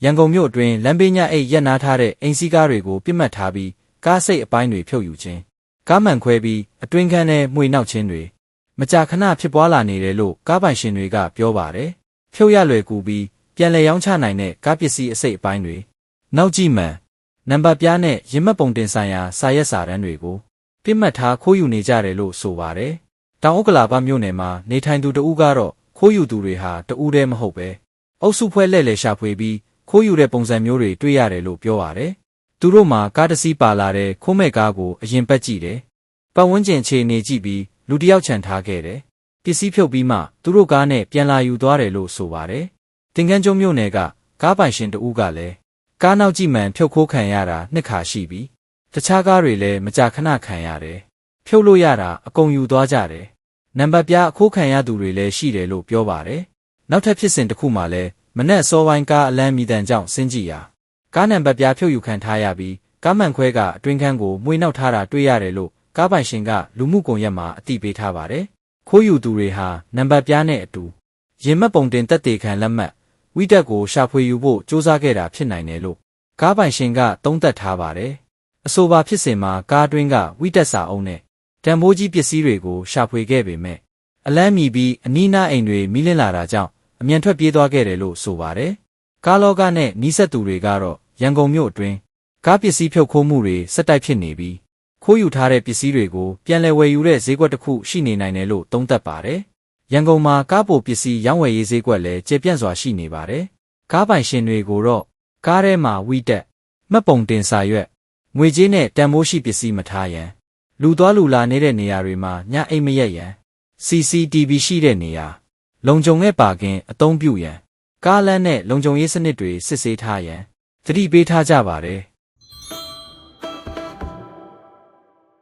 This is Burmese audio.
ရန်ကုန်မြို့အတွင်းလမ်းဘေးညအိတ်ရပ်နားထားတဲ့အိမ်စီးကားတွေကိုပြစ်မှတ်ထားပြီးကားစိတ်အပိုင်းတွေဖြုတ်ယူခြင်းကားမှန်ခွဲပြီးအတွင်းခန်းထဲမှွေနှောက်ခြင်းတွေမကြာခဏဖြစ်ပွားလာနေတယ်လို့ကားပိုင်ရှင်တွေကပြောပါတယ်။ဖြုတ်ရလွယ်ကူပြီးပြန်လည်ရောင်းချနိုင်တဲ့ကားပစ္စည်းအစိတ်အပိုင်းတွေနောက်ကြည့်မှန်နံပါတ်ပြားနဲ့ရင်မှတ်ပုံတင်ဆိုင်ရာစာရွက်စာတမ်းတွေကိုပြစ်မှတ်ထားခိုးယူနေကြတယ်လို့ဆိုပါတယ်။တောင်ဥက္ကလာပမြို့နယ်မှာနေထိုင်သူတဦးကတော့ခိုးယူသူတွေဟာတဦးတည်းမဟုတ်ပဲအုပ်စုဖွဲ့လှည့်လည်ရှာဖွေပြီးခိုးယူတဲ့ပုံစံမျိုးတွေတွေ့ရတယ်လို့ပြောပါတယ်။သူတို့မှာကားတစ်စီးပါလာတဲ့ခိုးမဲ့ကားကိုအရင်ပတ်ကြည့်တယ်။ပတ်ဝန်းကျင်အခြေအနေကြည့်ပြီးလူတစ်ယောက်ချန်ထားခဲ့တယ်။ပစ္စည်းဖြုတ်ပြီးမှသူတို့ကားနဲ့ပြန်လာယူသွားတယ်လို့ဆိုပါတယ်။တင်ကန်းကျွန်းမြို့နယ်ကကားပိုင်ရှင်တဦးကလည်းကားနောက်ကြည့်မှန်ဖြုတ်ခိုးခံရတာနှစ်ခါရှိပြီ။တခြားကားတွေလည်းမကြာခဏခံရတယ်။ဖြုတ်လို့ရတာအကုန်ယူသွားကြတယ်။နံပါတ်ပြားအခိုးခံရသူတွေလည်းရှိတယ်လို့ပြောပါတယ်။နောက်ထပ်ဖြစ်စဉ်တစ်ခုမှလည်းမနက်စောပိုင်းကားအလန်းမီတန်ကြောင့်ဆင်းကြည့်ရာကားနံပါတ်ပြားဖြုတ်ယူခံထားရပြီးကားမှန်ခွဲကအတွင်းခန်းကိုမှွေနှောက်ထားတာတွေ့ရတယ်လို့ကားပိုင်ရှင်ကလူမှုကွန်ရက်မှာအသိပေးထားပါတယ်။ခိုးယူသူတွေဟာနံပါတ်ပြားနဲ့အတူရင်မှတ်ပုံတင်သက်သေခံလက်မှတ်ဝိတက်ကိုရှာဖွေယူဖို့စ조사ခဲ့တာဖြစ်နိုင်တယ်လို့ကားပိုင်ရှင်ကသုံးသပ်ထားပါတယ်။အဆိုပါဖြစ်စဉ်မှာကားအတွင်းကဝိတက်စာအုပ်နဲ့တံမိုးကြီးပစ္စည်းတွေကိုရှာဖွေခဲ့ပေမဲ့အလန်းမီပြီးအနီးနားအိမ်တွေမိလင်းလာတာကြောင့်အမြန်ထွက်ပြေးသွားခဲ့တယ်လို့ဆိုပါတယ်။ကားလောကနဲ့နီးစပ်သူတွေကတော့ရန်ကုန်မြို့အတွင်းကားပစ္စည်းဖြုတ်ခိုးမှုတွေဆက်တိုက်ဖြစ်နေပြီးခိုးယူထားတဲ့ပစ္စည်းတွေကိုပြန်လည်ဝယ်ယူတဲ့ဈေးကွက်တစ်ခုရှိနေနိုင်တယ်လို့သုံးသပ်ပါတယ်။ရန်ကုန်မှာကားပိုပစ္စည်းရောင်းဝယ်ရေးဈေးကွက်လည်းကျယ်ပြန့်စွာရှိနေပါတယ်။ကားပိုင်ရှင်တွေကိုတော့ကားထဲမှာဝိတက်မှတ်ပုံတင်စာရွက်ငွေကြေးနဲ့တန်ဖိုးရှိပစ္စည်းမထားရန်လူသွားလူလာနေတဲ့နေရာတွေမှာညအိမ်မရက်ရန် CCTV ရှိတဲ့နေရာလုံခြုံတဲ့ပါကင်အသုံးပြုရန်ကားလမ်းနဲ့လုံခြုံရေးစနစ်တွေစစ်ဆေးထားရန်သတိပေးထားကြပါတယ်